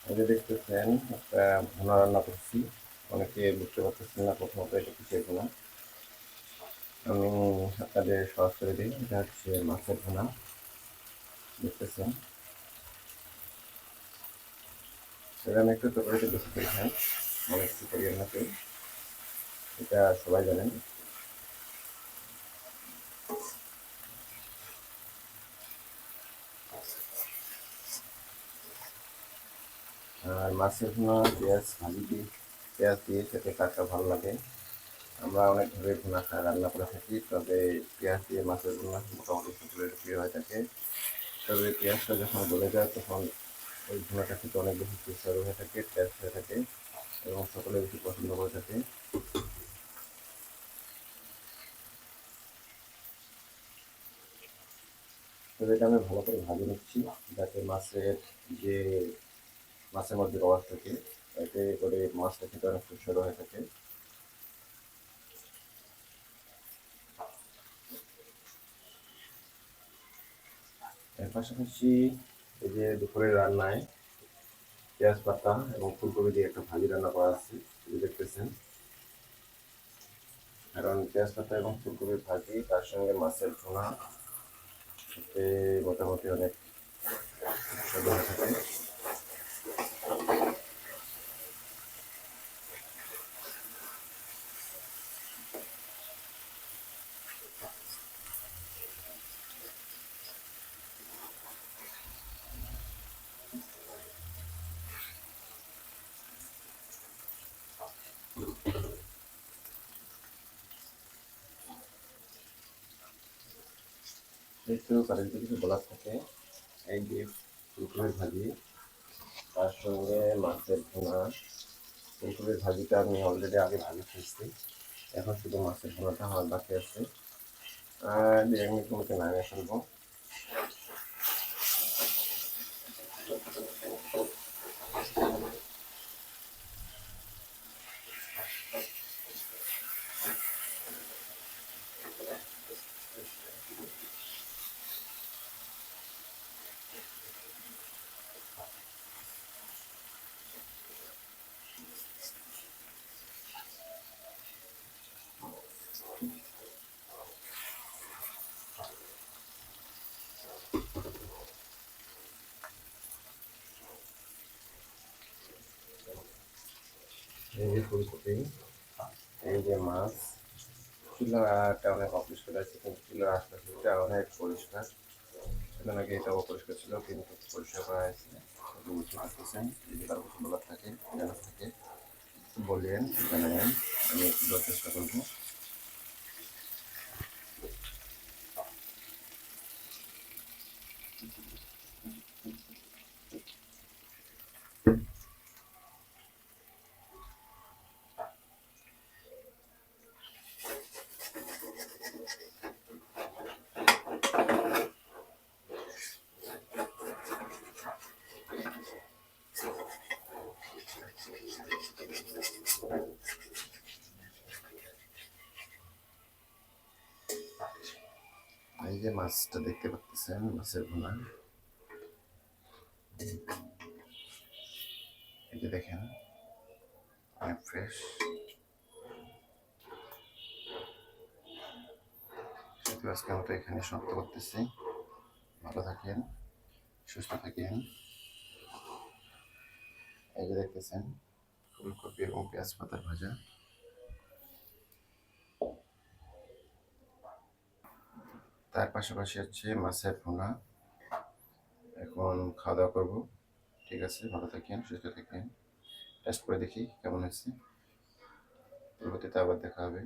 এই যে দেখতেছেন একটা ভুনা রান্না করছি। অনেকে বুঝতে পারতেছেন না প্রথমত এটা কিসের ভুনা। আমি আপনাদের সহজ করে দিই, এটা হচ্ছে মাছের ভুনা। দেখতেছেন এটা আমি একটু তরকারিতে বেশি করে খাই, অনেক কিছু করি না কেউ, এটা সবাই জানেন। আর মাছের ভুনা পেঁয়াজ দিয়ে খেতে কার ভালো লাগে। আমরা অনেকভাবে ভুনা রান্না করে থাকি, তবে পেঁয়াজ দিয়ে মাছের ভুনা মোটামুটি সকলের প্রিয় হয়ে থাকে। তবে পেঁয়াজটা যখন গলে যায় তখন ওই ভুনাটা খেতে অনেক বেশি সুস্বাদু হয়ে থাকে, টেস্ট হয়ে থাকে এবং সকলে বেশি পছন্দ করে থাকে। তবে এটা আমি ভালো করে ভাজি নিচ্ছি, যাতে যে মাছের মধ্যে রস থাকে, এতে করে মাছটা খেতে অনেক সুস্বাদু হয়ে থাকে। এর পাশাপাশি এই যে দুপুরের রান্নায় পেঁয়াজ পাতা এবং ফুলকপি দিয়ে একটা ভাজি রান্না করা আছে, দেখতেছেন। কারণ পেঁয়াজ পাতা এবং ফুলকপির ভাজি তার সঙ্গে মাছের ভুনা, এতে মোটামুটি অনেক সুস্বাদু হয়ে থাকে। একটু কারেন্টে কিছু বলার থাকে, এই যে ফুলকপির ভাজি তার সঙ্গে মাছের ভুনা। ফুলকপির ভাজিটা আমি অলরেডি আগে ভাজি খেয়েছি, এখন শুধু মাছের ভুনাটা আমার বাকি আছে। আর 1 মিনিটের মধ্যে নামিয়ে ফেলবো। এই যে ফুলকপি, এই যে মাছ। চুলাটা অনেক অপরিষ্কার আছে, কিন্তু চুলার আশপাশটা অনেক পরিষ্কার। সেখানে আগে এটাও অপরিষ্কার ছিল, কিন্তু পরিষ্কার করা হয়েছে। বুঝতে পারতেছেন যদি কারো কিছু বলার থাকে, জানার থাকে বললেন, জানাবেন, আমি একটু দেওয়ার চেষ্টা করবো। এই যে মাছটা দেখতে পাচ্ছেন, মাছের ভুনা। এই যে দেখেন, অনেক ফ্রেশ। সেহেতু আজকে আমরা এখানে সমাপ্ত করতেছি। ভালো থাকেন, সুস্থ থাকেন। এই যে দেখতেছেন ফুলকপি এবং পেঁয়াজ পাতার ভাজা। তার পাশাপাশি হচ্ছে মাছের ভুনা। এখন খাওয়া দাওয়া করবো। ঠিক আছে, ভালো থাকেন, সুস্থ থাকেন। টেস্ট করে দেখি কেমন হয়েছে। পরবর্তীতে আবার দেখা হবে।